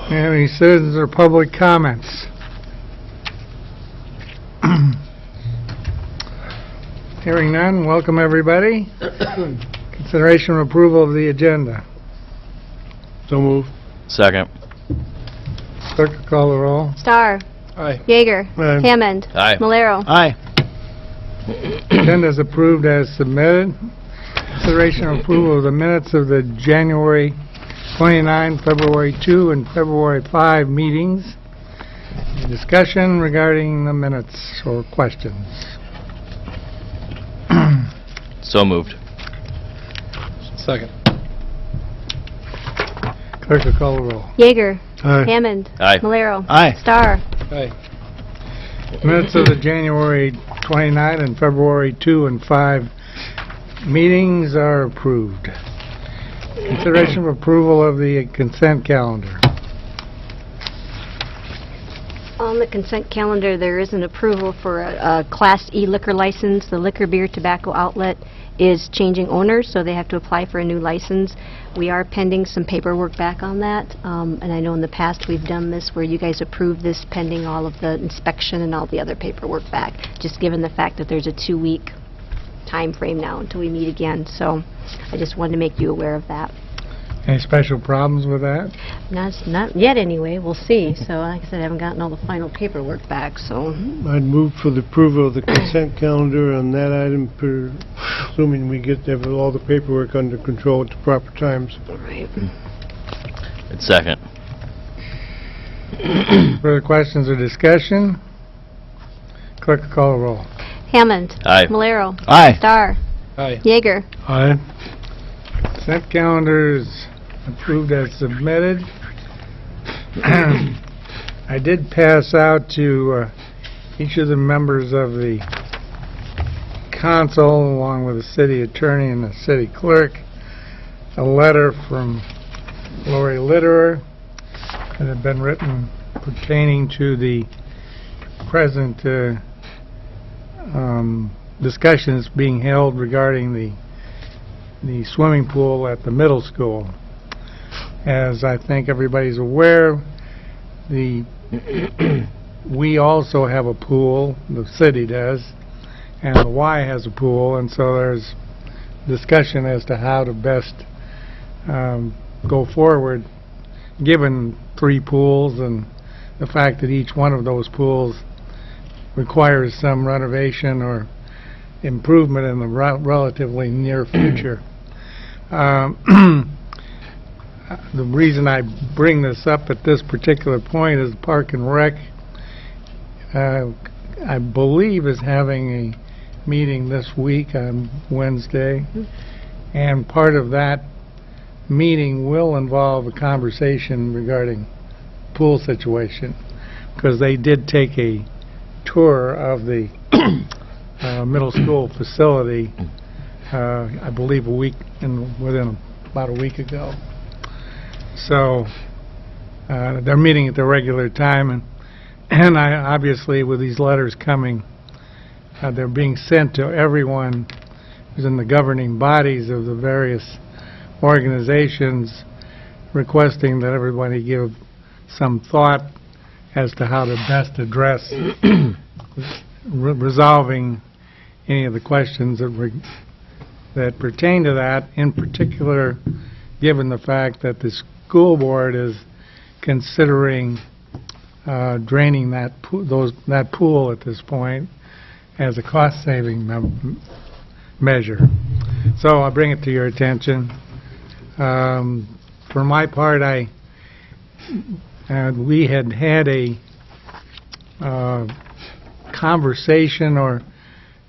Any citizens or public comments? Hearing none, welcome everybody. Consideration of approval of the agenda. So move. Second. Clerk will call the roll. Starr. Aye. Yeager. Aye. Hammond. Aye. Malero. Aye. Agenda is approved as submitted. Consideration of approval of the minutes of the January 29, February 2, and February 5 meetings. Any discussion regarding the minutes or questions? So moved. Second. Clerk will call the roll. Yeager. Aye. Hammond. Aye. Malero. Aye. Starr. Aye. Minutes of the January 29 and February 2 and 5 meetings are approved. Consideration of approval of the consent calendar. On the consent calendar, there is an approval for a Class E liquor license. The Liquor Beer Tobacco Outlet is changing owners, so they have to apply for a new license. We are pending some paperwork back on that, and I know in the past we've done this where you guys approved this pending all of the inspection and all the other paperwork back, just given the fact that there's a 2-week time frame now until we meet again. So I just wanted to make you aware of that. Any special problems with that? Not yet anyway, we'll see. So like I said, I haven't gotten all the final paperwork back, so. I'd move for the approval of the consent calendar on that item, assuming we get all the paperwork under control at the proper times. Right. And second. Further questions or discussion? Clerk will call the roll. Hammond. Aye. Malero. Aye. Starr. Aye. Yeager. Aye. Consent calendar is approved as submitted. I did pass out to each of the members of the council, along with the city attorney and the city clerk, a letter from Lori Litterer that had been written pertaining to the present discussions being held regarding the swimming pool at the middle school. As I think everybody's aware, we also have a pool, the city does, and the Y has a pool, and so there's discussion as to how to best go forward, given 3 pools and the fact that each one of those pools requires some renovation or improvement in the relatively near future. The reason I bring this up at this particular point is Park and Rec, I believe, is having a meeting this week on Wednesday, and part of that meeting will involve a conversation regarding pool situation, because they did take a tour of the middle school facility, I believe within about a week ago. So they're meeting at the regular time, and I obviously, with these letters coming, they're being sent to everyone who's in the governing bodies of the various organizations, requesting that everybody give some thought as to how to best address resolving any of the questions that pertain to that, in particular given the fact that the school board is considering draining that pool at this point as a cost-saving measure. So I'll bring it to your attention. For my part, we had a conversation or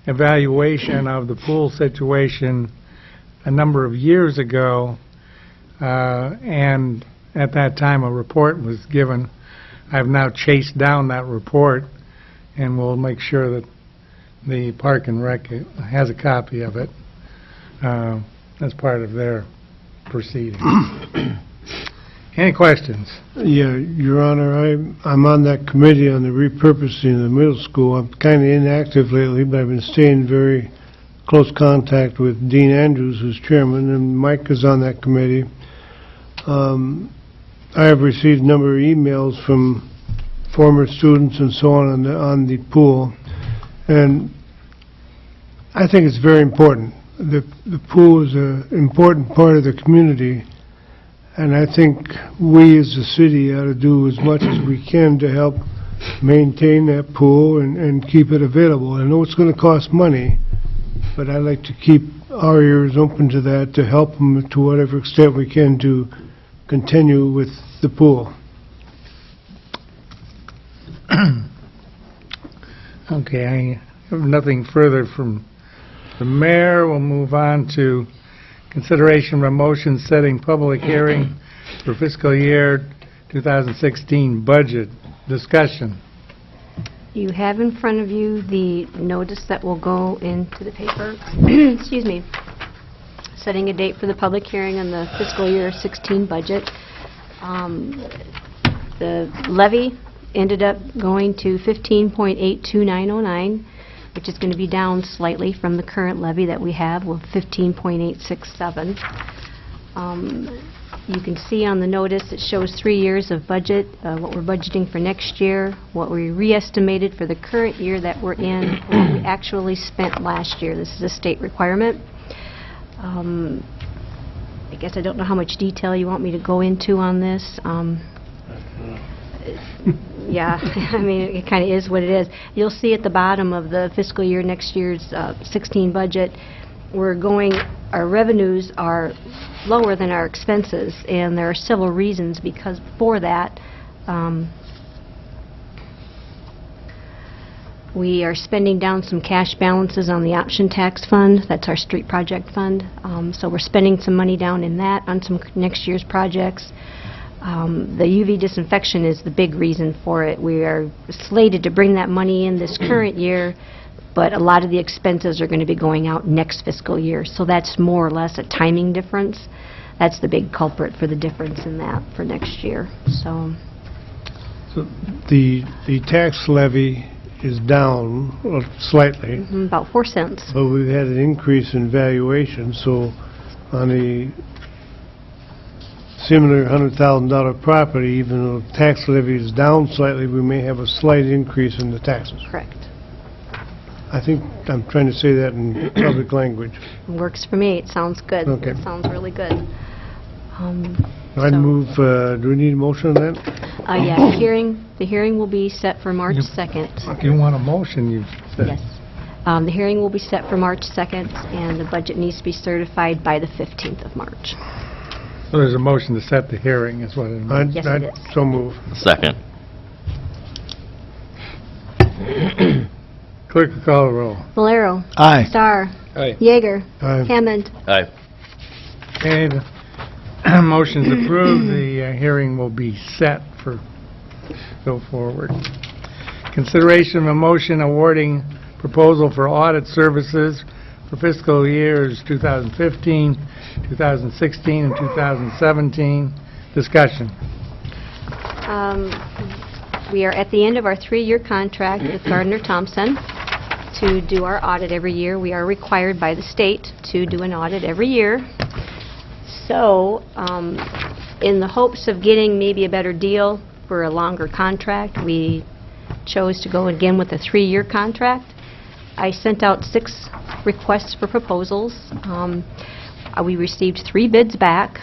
evaluation of the pool situation a number of years ago, and at that time a report was given. I've now chased down that report, and we'll make sure that the Park and Rec has a copy of it as part of their proceedings. Any questions? Yeah, Your Honor, I'm on that committee on the repurposing of the middle school. I'm kind of inactive lately, but I've been staying in very close contact with Dean Andrews, who's chairman, and Mike is on that committee. I have received a number of emails from former students and so on the pool, and I think it's very important. The pool is an important part of the community, and I think we as a city ought to do as much as we can to help maintain that pool and keep it available. I know it's going to cost money, but I like to keep our ears open to that, to help them to whatever extent we can to continue with the pool. Okay, I have nothing further from the mayor. We'll move on to consideration of a motion setting public hearing for fiscal year 2016 budget discussion. You have in front of you the notice that will go into the paper, excuse me, setting a date for the public hearing on the fiscal year 16 budget. The levy ended up going to 15.82909, which is going to be down slightly from the current levy that we have with 15.867. You can see on the notice it shows 3 years of budget, what we're budgeting for next year, what we re-estimated for the current year that we're in, what we actually spent last year. This is a state requirement. I guess I don't know how much detail you want me to go into on this. Yeah, I mean, it kind of is what it is. You'll see at the bottom of the fiscal year, next year's 16 budget, our revenues are lower than our expenses, and there are several reasons for that. We are spending down some cash balances on the option tax fund. That's our street project fund. So we're spending some money down in that on some next year's projects. The UV disinfection is the big reason for it. We are slated to bring that money in this current year, but a lot of the expenses are going to be going out next fiscal year. So that's more or less a timing difference. That's the big culprit for the difference in that for next year. So the tax levy is down slightly, about 4 cents. but we've had an increase in valuation, so on a similar $100,000 property, even though the tax levy is down slightly, we may have a slight increase in the taxes. Correct. I think I'm trying to say that in public language. Works for me. It sounds good. Okay. It sounds really good. I'd So- move, do we need a motion on that? Yeah, the hearing will be set for March 2nd. If you want a motion, you said. Yes. The hearing will be set for March 2nd, and the budget needs to be certified by the 15th of March. So there's a motion to set the hearing, is what it means. Yes, it is. So move. Second. Clerk will call the roll. Valero. Aye. Starr. Aye. Yeager. Aye. Hammond. Aye. Okay, the motion's approved. The hearing will be set for go forward. Consideration of a motion awarding proposal for audit services for fiscal years 2015, 2016, and 2017. Discussion. We are at the end of our 3-year contract with Gardner Thompson to do our audit every year. We are required by the state to do an audit every year. So, in the hopes of getting maybe a better deal for a longer contract, we chose to go again with a 3-year contract. I sent out 6 requests for proposals. We received 3 bids back.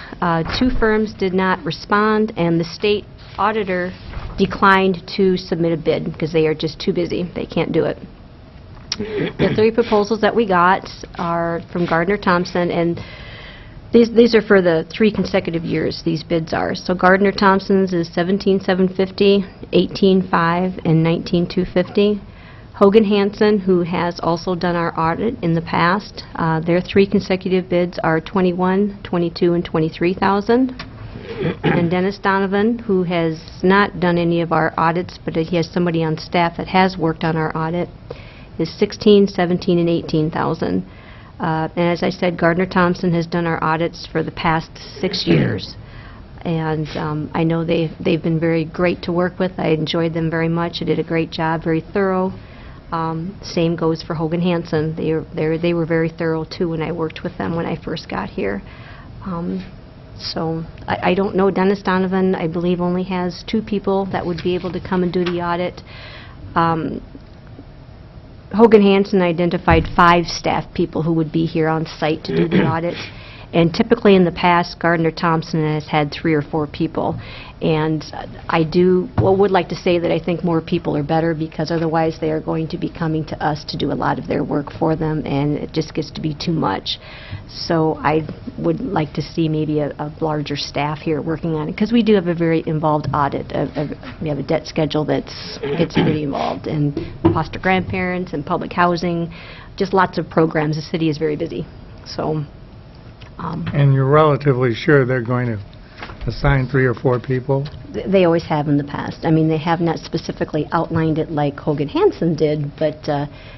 2 firms did not respond, and the state auditor declined to submit a bid because they are just too busy. They can't do it. The 3 proposals that we got are from Gardner Thompson, and these are for the 3 consecutive years, these bids are. So Gardner Thompson's is $17,750, $18,500, and $19,250. Hogan Hansen, who has also done our audit in the past, their 3 consecutive bids are $21,000, $22,000, and $23,000. And Dennis Donovan, who has not done any of our audits, but he has somebody on staff that has worked on our audit, is $16,000, $17,000, and $18,000. And as I said, Gardner Thompson has done our audits for the past 6 years. And I know they've been very great to work with. I enjoyed them very much. They did a great job, very thorough. Same goes for Hogan Hansen. They were very thorough, too, when I worked with them when I first got here. So I don't know. Dennis Donovan, I believe, only has 2 people that would be able to come and do the audit. Hogan Hansen identified 5 staff people who would be here on site to do the audit. And typically in the past, Gardner Thompson has had 3 or 4 people. And I would like to say that I think more people are better, because otherwise they are going to be coming to us to do a lot of their work for them, and it just gets to be too much. So I would like to see maybe a larger staff here working on it, because we do have a very involved audit. We have a debt schedule gets pretty involved, and foster grandparents and public housing, just lots of programs. The city is very busy. So. And you're relatively sure they're going to assign 3 or 4 people? They always have in the past. I mean, they have not specifically outlined it like Hogan Hansen did, but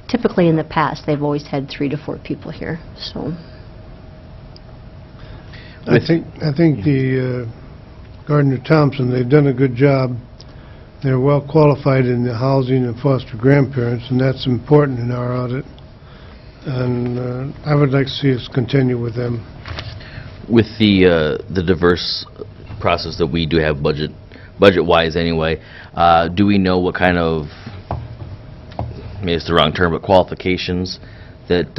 typically in the past, they've always had 3 to 4 people here. So, I think the Gardner Thompson, they've done a good job. They're well qualified in the housing and foster grandparents, and that's important in our audit. And I would like to see us continue with them. With the diverse process that we do have budget-wise anyway, do we know what kind of, maybe it's the wrong term, but qualifications that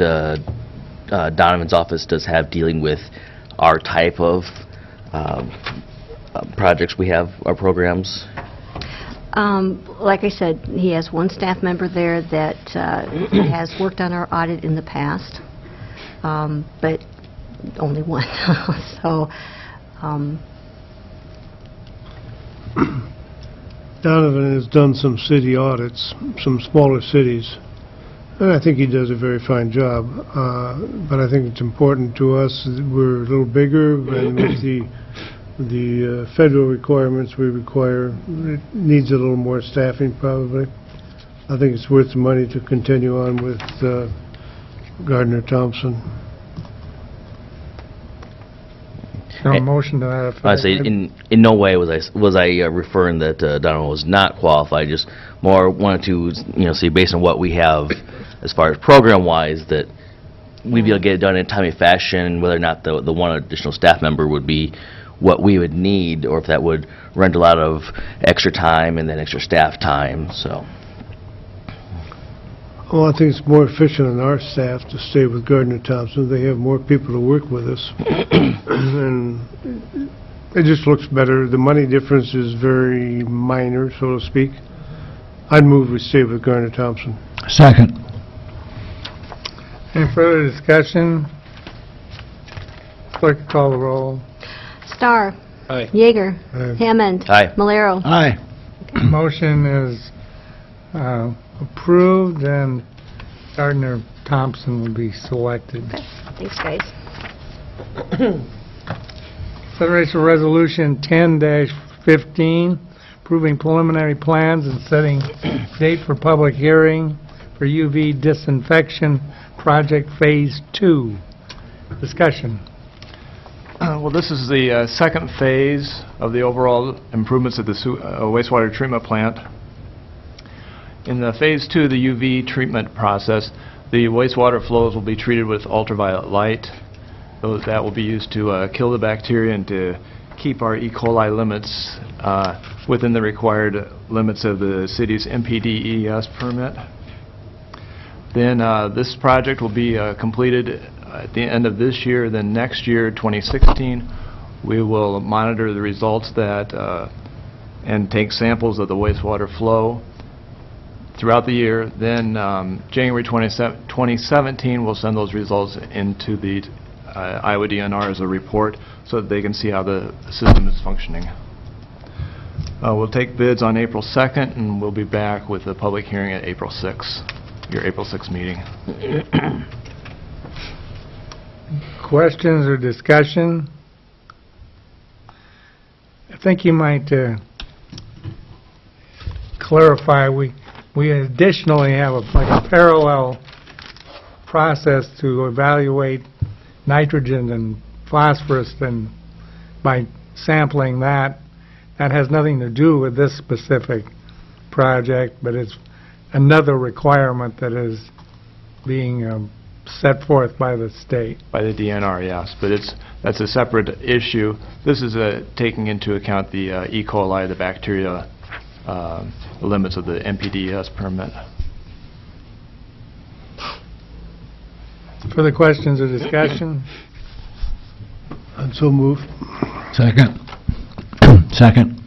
Donovan's office does have dealing with our type of projects we have, our programs? Like I said, he has 1 staff member there that has worked on our audit in the past, but only 1. So, Donovan has done some city audits, some smaller cities, and I think he does a very fine job. But I think it's important to us that we're a little bigger, and with the federal requirements we require, it needs a little more staffing probably. I think it's worth the money to continue on with Gardner Thompson. So a motion to that effect? I say in no way was I referring that Donovan was not qualified. Just more wanted to see based on what we have as far as program-wise that we'd be able to get it done in a timely fashion. Whether or not the 1 additional staff member would be what we would need, or if that would render a lot of extra time and then extra staff time. So. Well, I think it's more efficient on our staff to stay with Gardner Thompson. They have more people to work with us. And it just looks better. The money difference is very minor, so to speak. I'd move we stay with Gardner Thompson. Second. Any further discussion? Clerk, call the roll. Starr. Aye. Yeager. Aye. Hammond. Aye. Malero. Aye. Motion is approved, and Gardner Thompson will be selected. Okay. Thanks, guys. Consideration of Resolution 10-15, approving preliminary plans and setting date for public hearing for UV disinfection project Phase 2. Discussion. Well, this is the second phase of the overall improvements at the wastewater treatment plant. In the Phase 2 the UV treatment process, the wastewater flows will be treated with ultraviolet light. That will be used to kill the bacteria and to keep our E. coli limits within the required limits of the city's MPDES permit. Then this project will be completed at the end of this year. Then next year, 2016, we will monitor the results and take samples of the wastewater flow throughout the year. Then January 2017, we'll send those results into the Iowa DNR as a report so that they can see how the system is functioning. We'll take bids on April 2nd, and we'll be back with a public hearing at April 6th, your April 6th meeting. Questions or discussion? I think you might clarify, we additionally have a parallel process to evaluate nitrogen and phosphorus, and by sampling that has nothing to do with this specific project, but it's another requirement that is being set forth by the state. By the DNR, yes, but that's a separate issue. This is taking into account the E. coli, the bacteria limits of the NPDES permit. Further questions or discussion? And so move. Second. Second.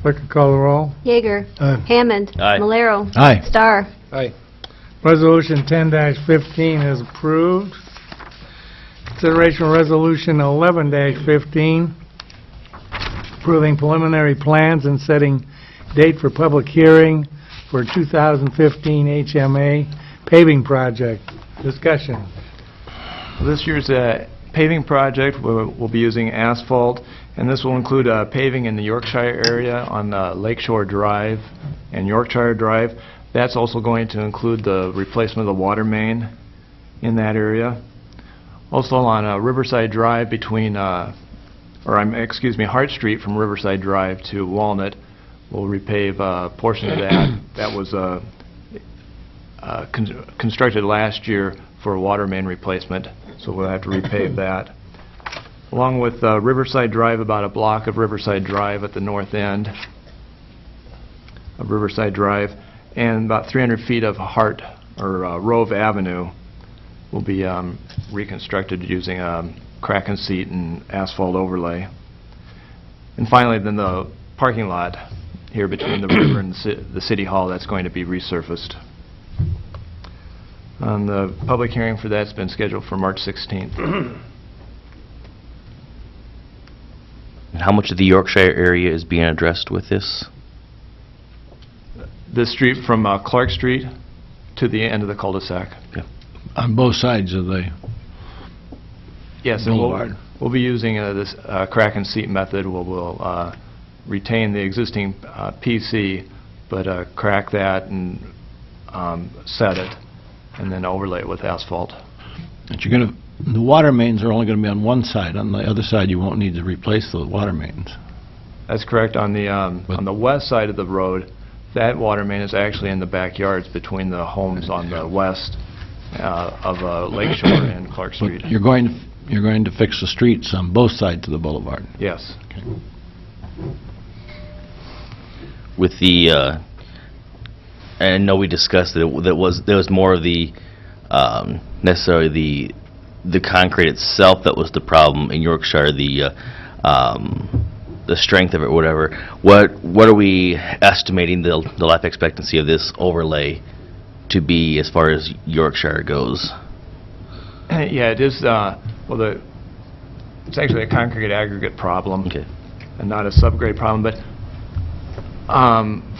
Clerk will call the roll. Yeager. Aye. Hammond. Aye. Malero. Aye. Starr. Resolution 10-15 is approved. Consideration of Resolution 11-15, approving preliminary plans and setting date for public hearing for 2015 HMA paving project. Discussion. This year's paving project, we'll be using asphalt, and this will include paving in the Yorkshire area on Lakeshore Drive and Yorkshire Drive. That's also going to include the replacement of the water main in that area. Also on Riverside Drive between, Hart Street from Riverside Drive to Walnut, we'll repave a portion of that. That was constructed last year for a water main replacement, so we'll have to repave that. Along with Riverside Drive, about a block of Riverside Drive at the north end of Riverside Drive, and about 300 feet of Rove Avenue will be reconstructed using crack and seat and asphalt overlay. And finally, then the parking lot here between the river and the City Hall, that's going to be resurfaced. The public hearing for that's been scheduled for March 16th. And how much of the Yorkshire area is being addressed with this? This street from Clark Street to the end of the cul-de-sac. On both sides of the Yes, and boulevard. we'll be using this crack and seat method. We'll retain the existing PC, but crack that and set it, and then overlay it with asphalt. But you're going to, the water mains are only going to be on one side. On the other side, you won't need to replace the water mains. That's correct. On the west side of the road, that water main is actually in the backyards between the homes on the west of Lakeshore and Clark Street. But you're going to fix the streets on both sides of the boulevard. Yes. With the, I know we discussed that there was more of the, necessarily the concrete itself that was the problem in Yorkshire, the strength of it, or whatever. What are we estimating the life expectancy of this overlay to be as far as Yorkshire goes? Yeah, it is. It's actually a concrete aggregate problem, Okay. and not a subgrade problem. But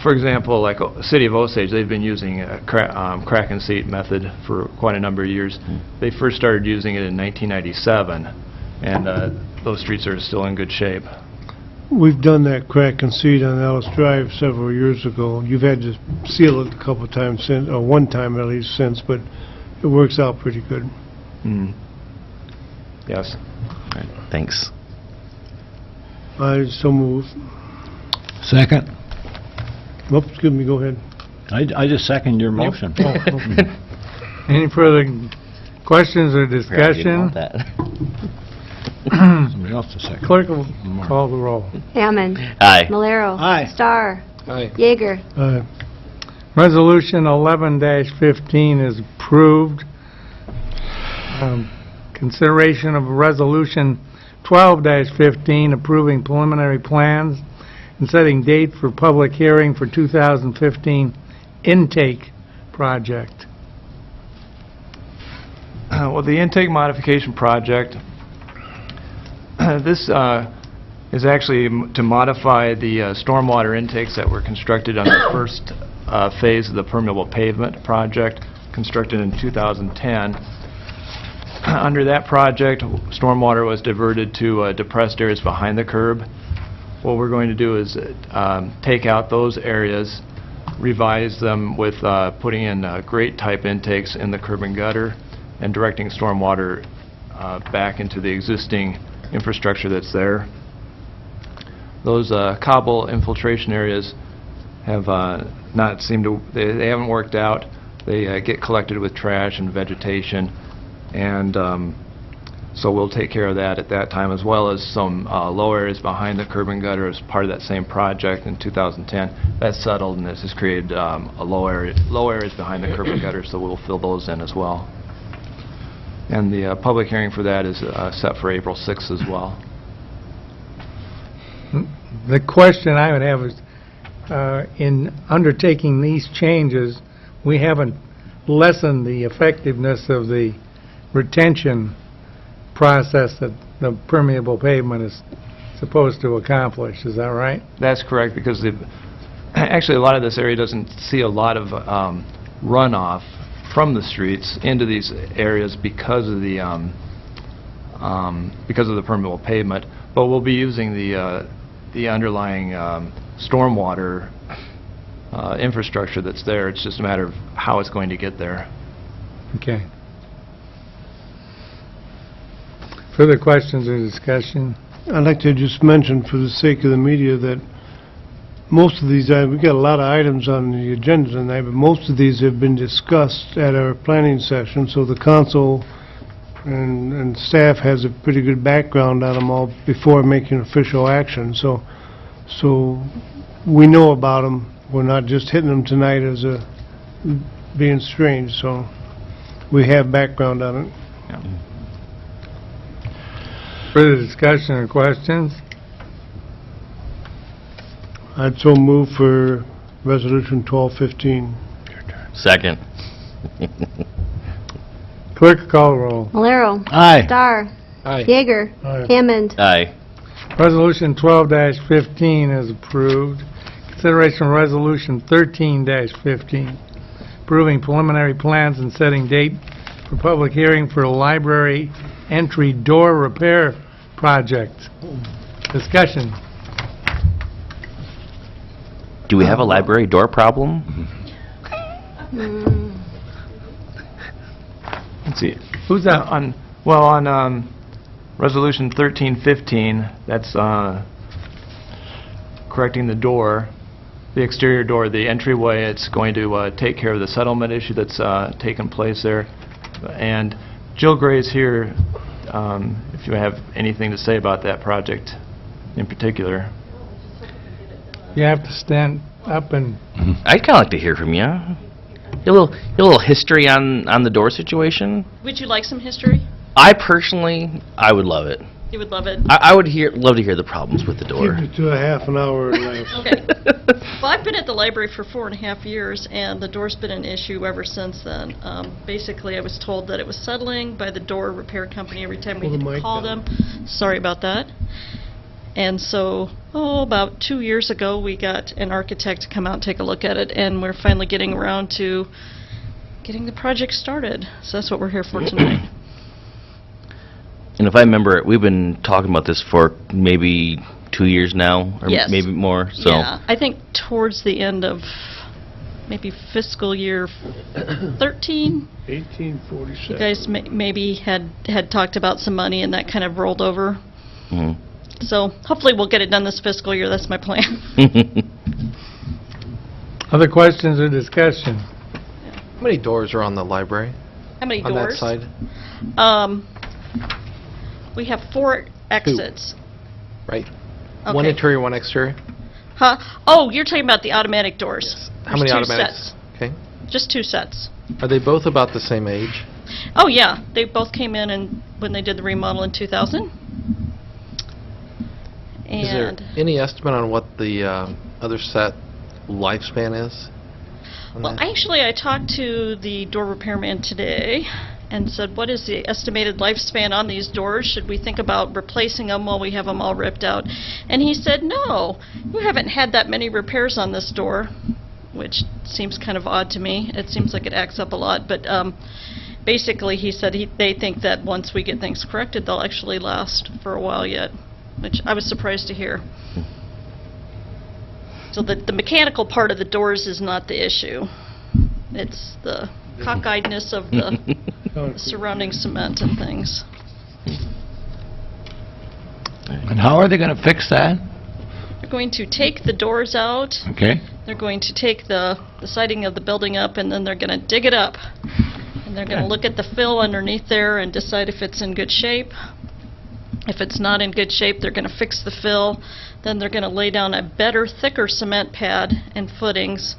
for example, like City of Osage, they've been using a crack and seat method for quite a number of years. They first started using it in 1997, and those streets are still in good shape. We've done that crack and seed on Ellis Drive several years ago. You've had to seal it a couple of times since, or one time at least since, but it works out pretty good. Yes. All right, thanks. I so move. Second. Oops, excuse me, go ahead. I just second your motion. Any further questions or Forgot you didn't want discussion? that. Somebody else to second. Clerk will call the roll. Hammond. Aye. Malero. Aye. Starr. Yeager. Resolution 11-15 is approved. Consideration of Resolution 12-15 approving preliminary plans and setting date for public hearing for 2015 intake project. Well, the intake modification project, this is actually to modify the stormwater intakes that were constructed on the first phase of the permeable pavement project, constructed in 2010. Under that project, stormwater was diverted to depressed areas behind the curb. What we're going to do is take out those areas, revise them with putting in grate type intakes in the curb and gutter, and directing stormwater back into the existing infrastructure that's there. Those cobble infiltration areas have not seemed to, they haven't worked out. They get collected with trash and vegetation, and so we'll take care of that at that time, as well as some low areas behind the curb and gutter as part of that same project in 2010. That's settled, and this has created a low areas behind the curb and gutter, so we'll fill those in as well. And the public hearing for that is set for April 6th as well. The question I would have is, in undertaking these changes, we haven't lessened the effectiveness of the retention process that the permeable pavement is supposed to accomplish. Is that right? That's correct, because actually a lot of this area doesn't see a lot of runoff from the streets into these areas because of the permeable pavement. But we'll be using the underlying stormwater infrastructure that's there. It's just a matter of how it's going to get there. Okay. Further questions or discussion? I'd like to just mention, for the sake of the media, that most of these, we've got a lot of items on the agenda tonight, but most of these have been discussed at our planning session, so the council and staff has a pretty good background on them all before making official action. So we know about them. We're not just hitting them tonight as being strange, so we have background on it. Yeah. Further discussion or questions? I'd so move for Resolution 1215. Second. Clerk, call the roll. Malero. Aye. Star. Aye. Yeager. Aye. Hammond. Aye. Resolution 12-15 is approved. Consideration of Resolution 13-15, approving preliminary plans and setting date for public hearing for a library entry door repair project. Discussion. Do we have a library door problem? Let's see. Who's that? On Resolution 1315, that's correcting the door, the exterior door, the entryway. It's going to take care of the settlement issue that's taken place there. And Jill Gray's here if you have anything to say about that project in particular. You have to stand up and... I'd kind of like to hear from you. A little history on the door situation. Would you like some history? I would love it. You would love it. I would love to hear the problems with the door. Keep it to a half an hour or less. Okay. Well, I've been at the library for 4.5 years, and the door's been an issue ever since then. Basically, I was told that it was settling by the door repair company every time we Pull the had to mic call down. them. Sorry about that. And so, about 2 years ago, we got an architect to come out and take a look at it, and we're finally getting around to getting the project started. So that's what we're here for tonight. And if I remember, we've been talking about this for maybe 2 years now, or Yes. maybe more. So Yeah, I think towards the end of maybe fiscal year 13, 1847. you guys maybe had talked about some money, and that kind of rolled over. mhm. So hopefully we'll get it done this fiscal year. That's my plan. Other questions or discussion? How many doors are on the library? How many On that doors? side? We have 4 exits. Right. One Okay. interior, one exterior? Huh? Oh, you're talking about the automatic doors. How many There's 2 automatics? sets. Okay. Just 2 sets. Are they both about the same age? Oh, yeah. They both came in when they did the remodel in 2000. Is there And, any estimate on what the other set lifespan is? on well, that? actually, I talked to the door repairman today and said, what is the estimated lifespan on these doors? Should we think about replacing them while we have them all ripped out? And he said, no, you haven't had that many repairs on this door, which seems kind of odd to me. It seems like it acts up a lot, but basically he said they think that once we get things corrected, they'll actually last for a while yet, which I was surprised to hear. So the mechanical part of the doors is not the issue. It's the cockeyedness of the surrounding cement and things. And how are they going to fix that? They're going to take the doors out. Okay. They're going to take the siding of the building up, and then they're going to dig it up. And they're going to look at the fill underneath there and decide if it's in good shape. If it's not in good shape, they're going to fix the fill. Then they're going to lay down a better, thicker cement pad and footings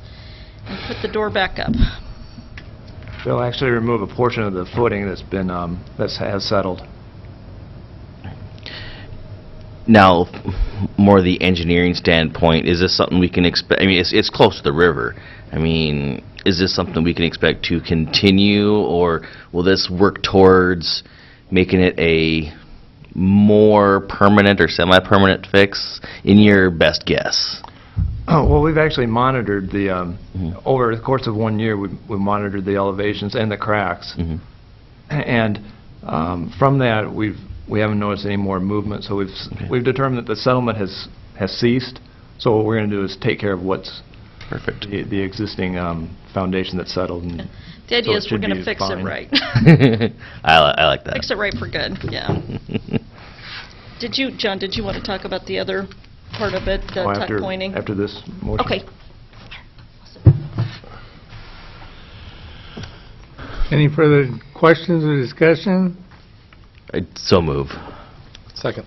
and put the door back up. They'll actually remove a portion of the footing that's been, has settled. Now, more the engineering standpoint, is this something we can expect? I mean, it's close to the river. I mean, is this something we can expect to continue, or will this work towards making it a more permanent or semi-permanent fix, in your best guess? Oh, well, we've actually monitored the, over the course of 1 year, we monitored the elevations and the cracks. And from that, we haven't noticed any more movement, so we've determined that the settlement has ceased. So what we're going to do is take care of what's Perfect. the existing foundation that's settled. And The idea so is it we're should going to be fix it fine. right. I like that. Fix it right for good, yeah. John, did you want to talk about the other part of it, the tuck pointing? After this motion. Okay. Any further questions or discussion? I'd so move. Second.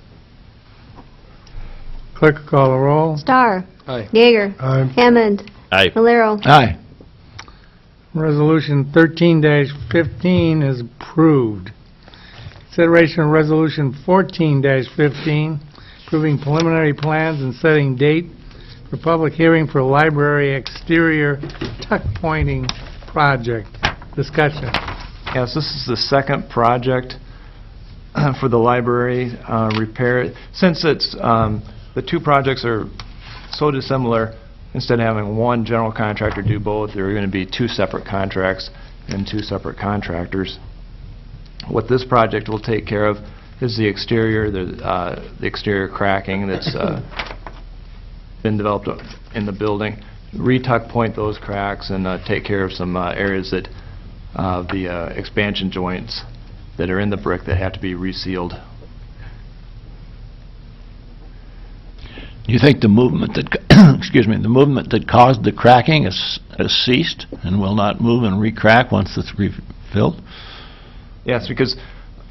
Clerk will call the roll. Star. Aye. Yeager. Aye. Hammond. Aye. Valero. Aye. Resolution 13-15 is approved. Consideration of Resolution 14-15, approving preliminary plans and setting date for public hearing for library exterior tuck pointing project. Discussion. Yes, this is the second project for the library repair. Since it's, the two projects are so dissimilar, instead of having one general contractor do both, there are going to be two separate contracts and two separate contractors. What this project will take care of is the exterior, the exterior cracking that's been developed in the building. Re-tuck point those cracks and take care of some areas that the expansion joints that are in the brick that have to be resealed. You think the movement that, excuse me, the movement that caused the cracking has ceased and will not move and re-crack once it's refilled? Yes, because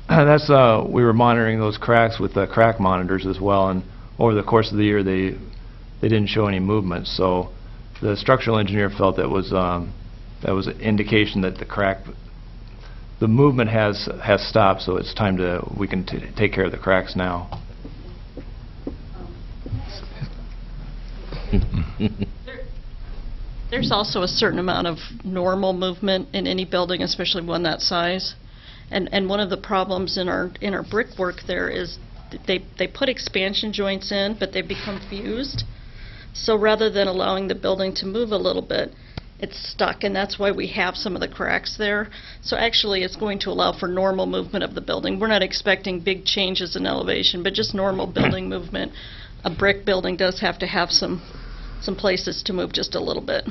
that's we were monitoring those cracks with the crack monitors as well, and over the course of the year they didn't show any movement. So the structural engineer felt that was an indication that the movement has stopped. So it's time we can take care of the cracks now. There's also a certain amount of normal movement in any building, especially one that size. And one of the problems in our brickwork there is they put expansion joints in, but they become fused. So rather than allowing the building to move a little bit, it's stuck, and that's why we have some of the cracks there. So actually it's going to allow for normal movement of the building. We're not expecting big changes in elevation, but just normal building movement. A brick building does have to have some places to move just a little bit.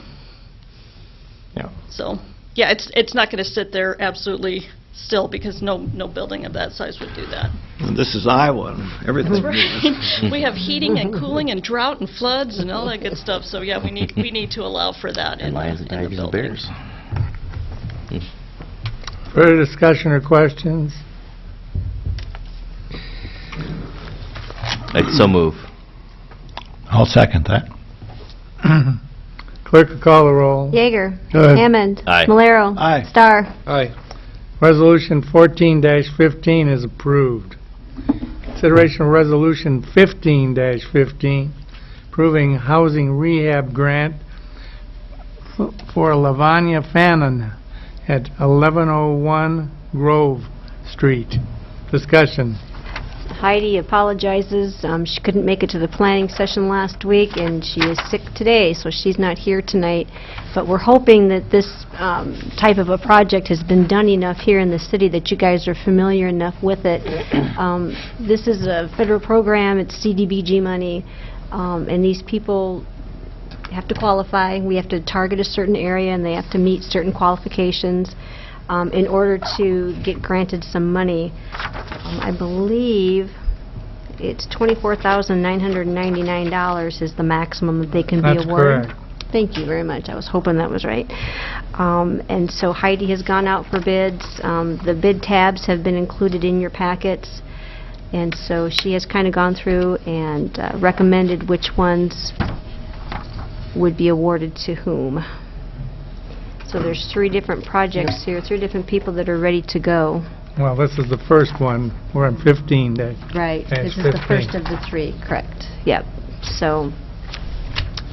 Yeah. So, yeah, it's not going to sit there absolutely still, because no building of that size would do that. Well, this is Iowa, and everything. Right. We have heating and cooling and drought and floods and all that good stuff. So yeah, we need to allow for that in Lions and the tigers and building. bears. Further discussion or questions? I'd so move. I'll second that. Clerk will call the roll. Yeager. Aye. Hammond. Aye. Malero. Aye. Star. Aye. Resolution 14-15 is approved. Consideration of Resolution 15-15, approving housing rehab grant for Lavanya Fannin at 1101 Grove Street. Discussion. Heidi apologizes. She couldn't make it to the planning session last week, and she is sick today, so she's not here tonight. But we're hoping that this type of a project has been done enough here in the city that you guys are familiar enough with it. This is a federal program. It's CDBG money, and these people have to qualify. We have to target a certain area, and they have to meet certain qualifications in order to get granted some money. I believe it's $24,999 is the maximum that they can be That's awarded. correct. Thank you very much. I was hoping that was right. And so Heidi has gone out for bids. The bid tabs have been included in your packets. And so she has kind of gone through and recommended which ones would be awarded to whom. So there's 3 different projects here, 3 different people that are ready to go. Well, this is the first one. We're on 15 days. Right. Dash This is the 15. first of the 3, correct. Yep. So,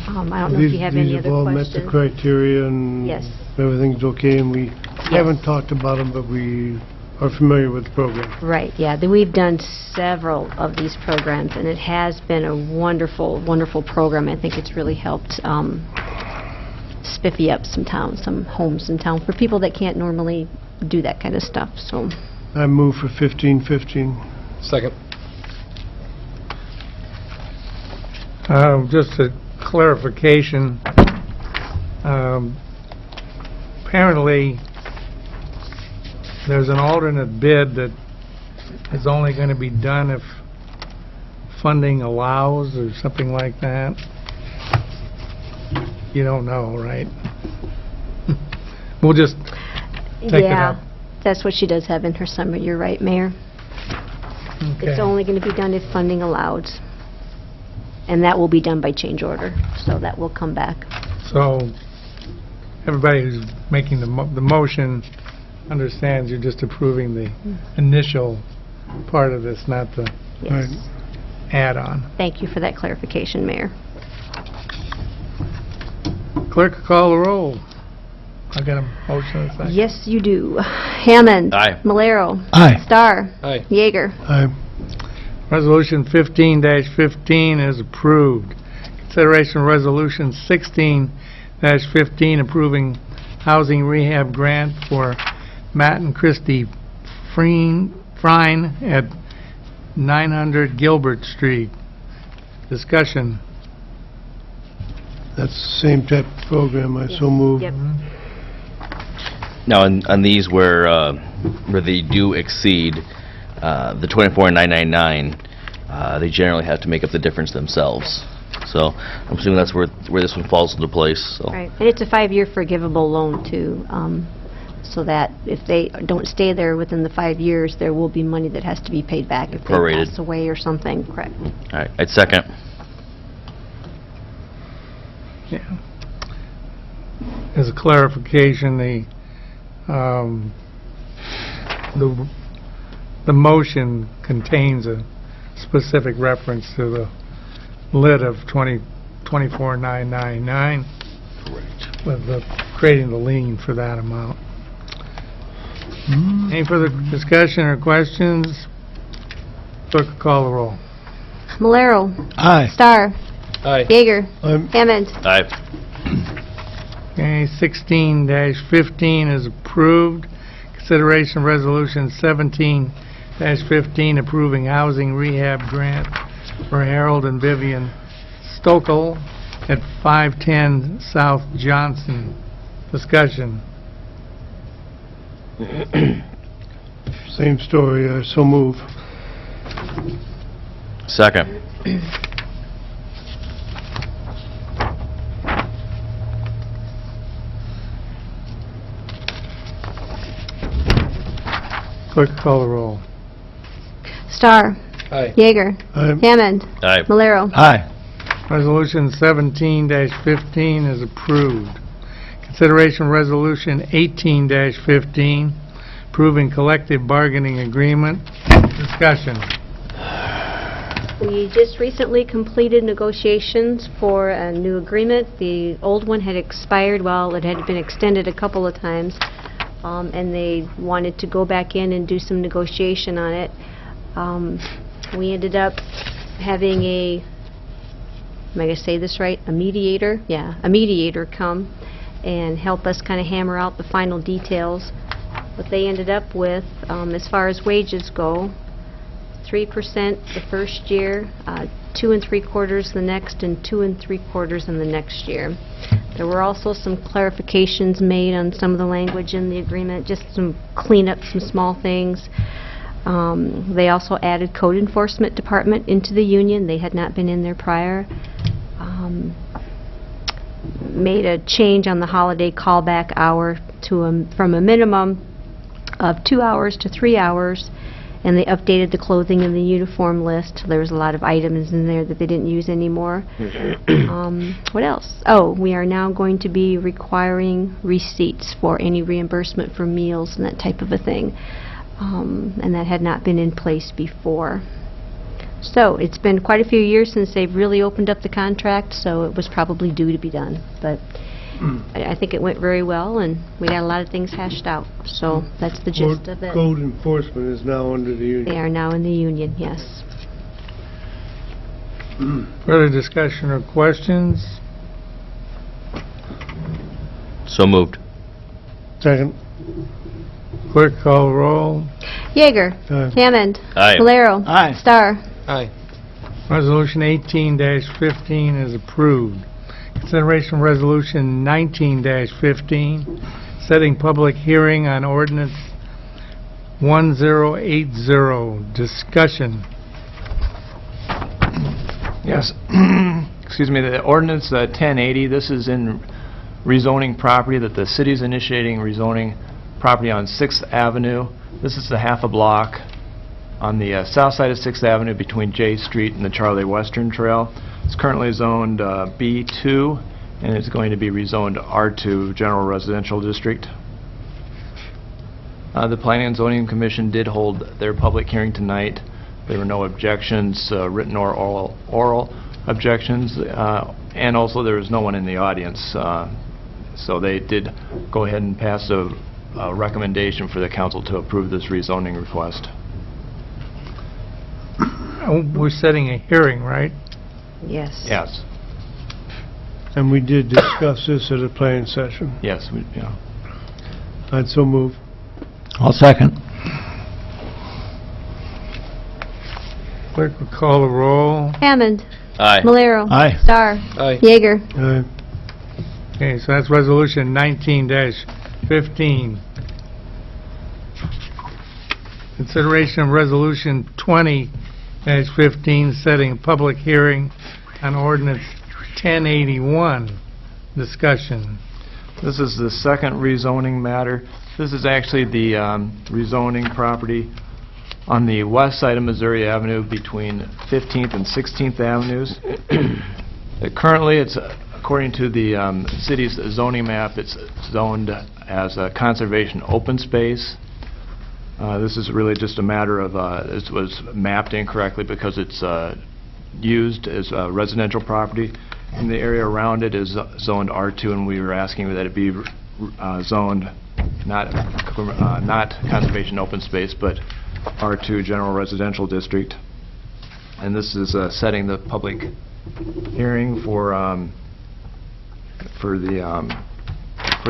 I don't know if you have any other These have all met the questions. criteria and Yes. everything's okay, and we haven't talked about them, but we are familiar with the program. Right, yeah. We've done several of these programs, and it has been a wonderful, wonderful program. I think it's really helped spiffy up some towns, some homes in town, for people that can't normally do that kind of stuff, so. I move for 1515. Second. Just a clarification. Apparently, there's an alternate bid that is only going to be done if funding allows, or something like that. You don't know, right? We'll just take it Yeah, up. that's what she does have in her summary. You're right, Mayor. It's Okay. only going to be done if funding allows. And that will be done by change order, so that will come back. So, everybody who's making the motion understands you're just approving the initial part of this, not the Yes. add-on. Thank you for that clarification, Mayor. Clerk, call the roll. I got a motion and a second. Yes, you do. Hammond. Aye. Malero. Aye. Starr. Aye. Yeager. Aye. Resolution 15-15 is approved. Consideration of Resolution 16-15 approving housing rehab grant for Matt and Christy Frine at 900 Gilbert Street. Discussion. That's the same type of program, I so move. Yep. Now, on these where they do exceed the 24,999, they generally have to make up the difference themselves. So I'm assuming that's where this one falls into place, so. Right, and it's a 5-year forgivable loan too, so that if they don't stay there within the 5 years, there will be money that has to be paid back if they Prorated. pass away or something, correct? All right, I'd second. Yeah. As a clarification, the motion contains a specific reference to the lid of 24,999. Correct. With creating the lien for that amount. Any further discussion or questions? Clerk, call the roll. Malero. Aye. Starr. Aye. Yeager. I'm Hammond. Aye. Okay, 16-15 is approved. Consideration of Resolution 17-15 approving housing rehab grant for Harold and Vivian Stokel at 510 South Johnson. Discussion. Same story, I so move. Second. Clerk, call the roll. Starr. Aye. Yeager. I'm Hammond. Aye. Malero. Aye. Resolution 17-15 is approved. Consideration of Resolution 18-15 approving collective bargaining agreement. Discussion. We just recently completed negotiations for a new agreement. The old one had expired, well, it had been extended a couple of times, and they wanted to go back in and do some negotiation on it. We ended up having am I going to say this right? A mediator? Yeah, a mediator come and help us kind of hammer out the final details. What they ended up with, as far as wages go, 3% the first year, 2 3/4 the next, and 2 3/4 in the next year. There were also some clarifications made on some of the language in the agreement, just some cleanup, some small things. They also added code enforcement department into the union. They had not been in there prior. made a change on the holiday callback hour to from a minimum of 2 hours to 3 hours, and they updated the clothing in the uniform list. There was a lot of items in there that they didn't use anymore. What else? Oh, we are now going to be requiring receipts for any reimbursement for meals and that type of a thing. And that had not been in place before. So it's been quite a few years since they've really opened up the contract, so it was probably due to be done. But I think it went very well, and we got a lot of things hashed out. So that's the gist of it. Code enforcement is now under the union. They are now in the union, yes. Further discussion or questions? So moved. Second. Clerk call roll. Yeager. Aye. Hammond. Aye. Valero. Aye. Starr. Aye. Resolution 18-15 is approved. Consideration of Resolution 19-15, setting public hearing on ordinance 1080. Discussion. Yes. Excuse me, the ordinance 1080, this is in rezoning property, that the city's initiating rezoning property on 6th Avenue. This is a half a block on the south side of 6th Avenue between J Street and the Charlie Western Trail. It's currently zoned B2, and it's going to be rezoned R2, General Residential District. The Planning and Zoning Commission did hold their public hearing tonight. There were no objections, written or oral objections, and also there was no one in the audience. So they did go ahead and pass a recommendation for the council to approve this rezoning request. We're setting a hearing, right? Yes. Yes. And we did discuss this at a planning session. Yes. Yeah. I'd so move. I'll second. Clerk will call the roll. Hammond. Aye. Valero. Aye. Starr. Aye. Yeager. Aye. Okay, so that's Resolution 19-15. Consideration of Resolution 20-15, setting a public hearing on ordinance 1081. Discussion. This is the second rezoning matter. This is actually the rezoning property on the west side of Missouri Avenue between 15th and 16th Avenues. Currently, it's according to the city's zoning map, it's zoned as a conservation open space. This is really just a matter of, it was mapped incorrectly because it's used as residential property. And the area around it is zoned R2, and we were asking that it be zoned not conservation open space, but R2 General Residential District. And this is setting the public hearing for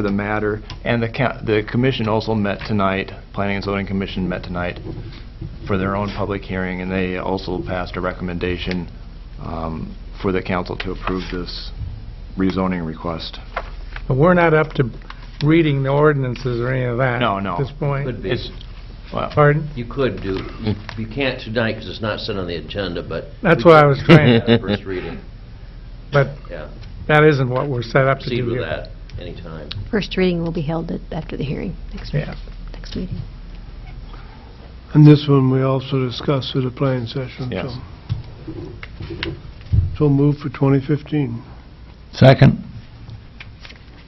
the matter. And the commission also met tonight. Planning and Zoning Commission met tonight for their own public hearing, and they also passed a recommendation for the council to approve this rezoning request. But we're not up to reading the ordinances or any of that No, no. at this point. Could be. It's, well, Pardon? You could do, you can't tonight because it's not set on the agenda, but... That's we what I could was trying do that First reading, But yeah. that isn't what we're set up to Proceed do with here. that anytime. First reading will be held after the hearing next week. Yeah. Next meeting. And this one we also discussed at a planning session. Yes. So move for 2015. Second.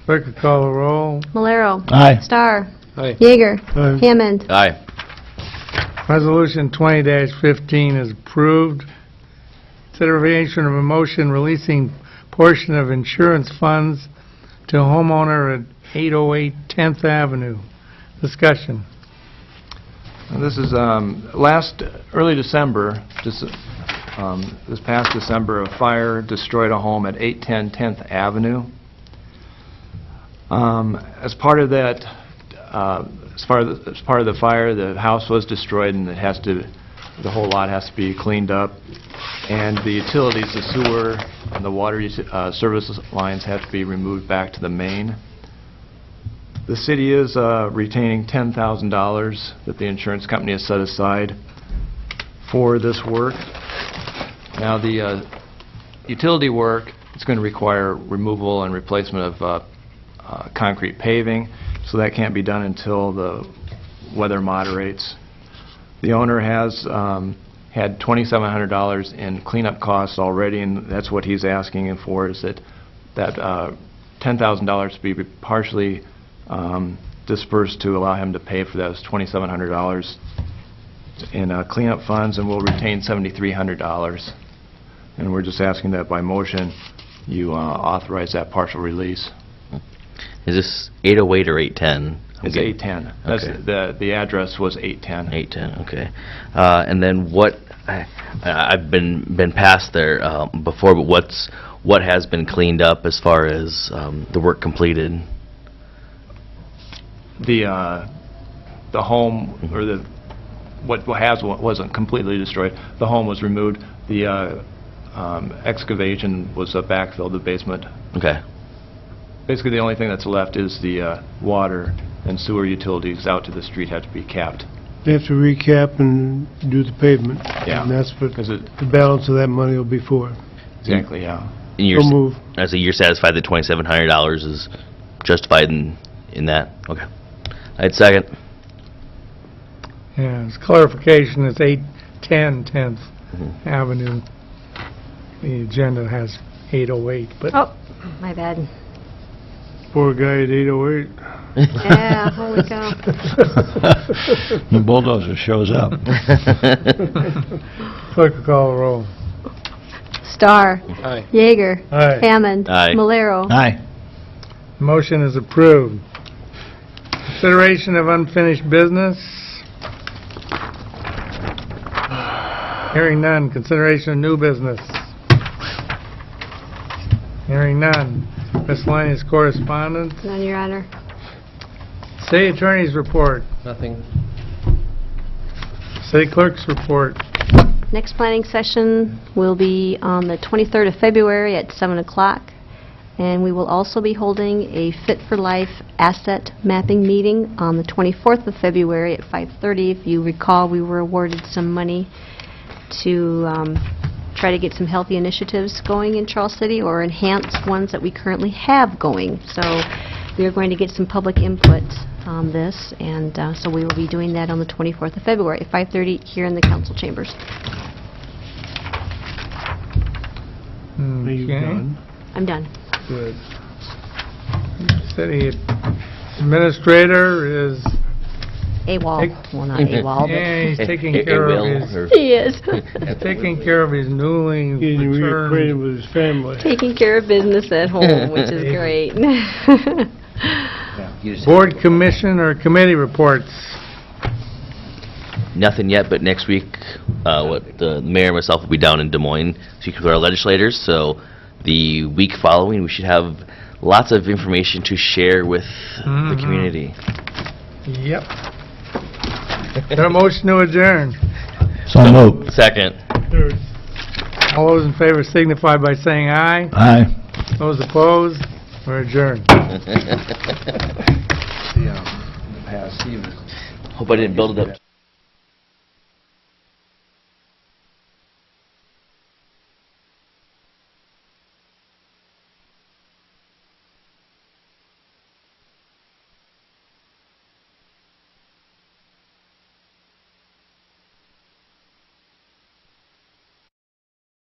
Clerk will call the roll. Valero. Aye. Starr. Aye. Yeager. Aye. Hammond. Aye. Resolution 20-15 is approved. Consideration of a motion releasing portion of insurance funds to homeowner at 808 10th Avenue. Discussion. and this is early December, this past December, a fire destroyed a home at 810 10th Avenue. As part of that, as part of the fire, the house was destroyed, and the whole lot has to be cleaned up, and the utilities, the sewer and the water service lines have to be removed back to the main. The city is retaining $10,000 that the insurance company has set aside for this work. Now, the utility work, It's going to require removal and replacement of concrete paving, so that can't be done until the weather moderates. The owner has had $2,700 in cleanup costs already, and that's what he's asking for, is that $10,000 to be partially dispersed to allow him to pay for those $2,700 in cleanup funds, and we'll retain $7,300. And we're just asking that by motion you authorize that partial release. Is this 808 or 810? It's 810. That's Okay. the address was 810. 810, okay. And then what, I've been past there before, but what has been cleaned up as far as the work completed? The home, or what wasn't completely destroyed. The home was removed. The excavation was backfilled the basement. Okay. Basically, the only thing that's left is the water and sewer utilities out to the street have to be capped. They have to recap and do the pavement. Yeah. And that's what 'Cause the balance of that money will be for. Exactly, yeah. And you're, So move. so you're satisfied that $2,700 is justified in that? Okay. I'd second. Yeah, as clarification, it's 810 10th Avenue. The agenda has 808, but Oh, my bad. Poor guy at 808. Yeah, holy cow. The bulldozer shows up. clerk will call the roll. Starr. Aye. Yeager. Aye. Hammond. Aye. Malero. Aye. Motion is approved. Consideration of unfinished business. Hearing none. Consideration of new business. Hearing none. Miscellaneous correspondence. None, Your Honor. City Attorney's report. Nothing. City Clerk's report. Next planning session will be on the 23rd of February at 7 o'clock. And we will also be holding a Fit for Life asset mapping meeting on the 24th of February at 5:30. If you recall, we were awarded some money to try to get some healthy initiatives going in Charles City, or enhance ones that we currently have going. So we are going to get some public input on this, and so we will be doing that on the 24th of February at 5:30 here in the council chambers. Are you Okay. done? I'm done. Good. City Administrator is, AWOL. Well, not AWOL, yeah, he's taking It care will, of his, or- but he is. taking care of his newly Getting reacquainted returned. with his family. Taking care of business at home, which is great. You just- Board, commission, or committee reports. Nothing yet, but next week, the mayor and myself will be down in Des Moines speaking with our legislators, so the week following, we should have lots of information to share with the community. Yep. Is there a motion to adjourn? So moved. Second. Third. All those in favor signify by saying aye. Aye. Those opposed, we're adjourned. Hope I didn't build it up.